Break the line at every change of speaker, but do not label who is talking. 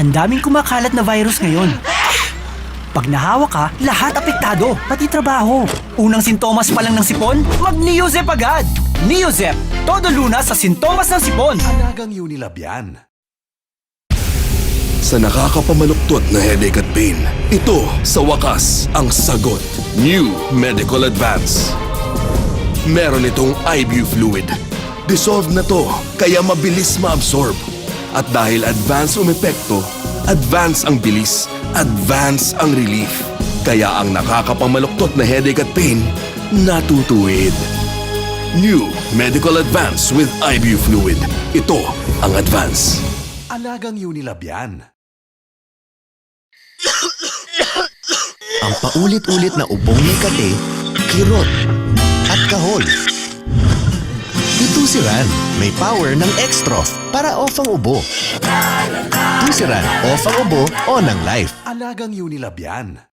Ang daming kumakalat na virus ngayon. Pag nahawa ka, lahat apektado, pati trabaho. Unang sintomas pa lang ng sipon, mag-Neozep agad! Neozep, todo lunas sa sintomas ng sipon.
Alagang Unilab yan. Sa nakakapamaluktot na headache at pain, ito sa wakas ang sagot. New Medical Advance. Meron itong IBU fluid. Dissolved na to, kaya mabilis ma-absorb. At dahil advance umepekto, advance ang bilis, advance ang relief. Kaya ang nakakapamaluktot na headache at pain, natutuwid. New Medical Advance with IBU fluid. Ito ang advance. Alagang Unilab yan.
Ang paulit-ulit na ubong may kate, kirot, at kahol. Itusiran, may power ng Extrof para off ang ubo. Tusiran, off ang ubo, on ang life.
Alagang Unilab yan.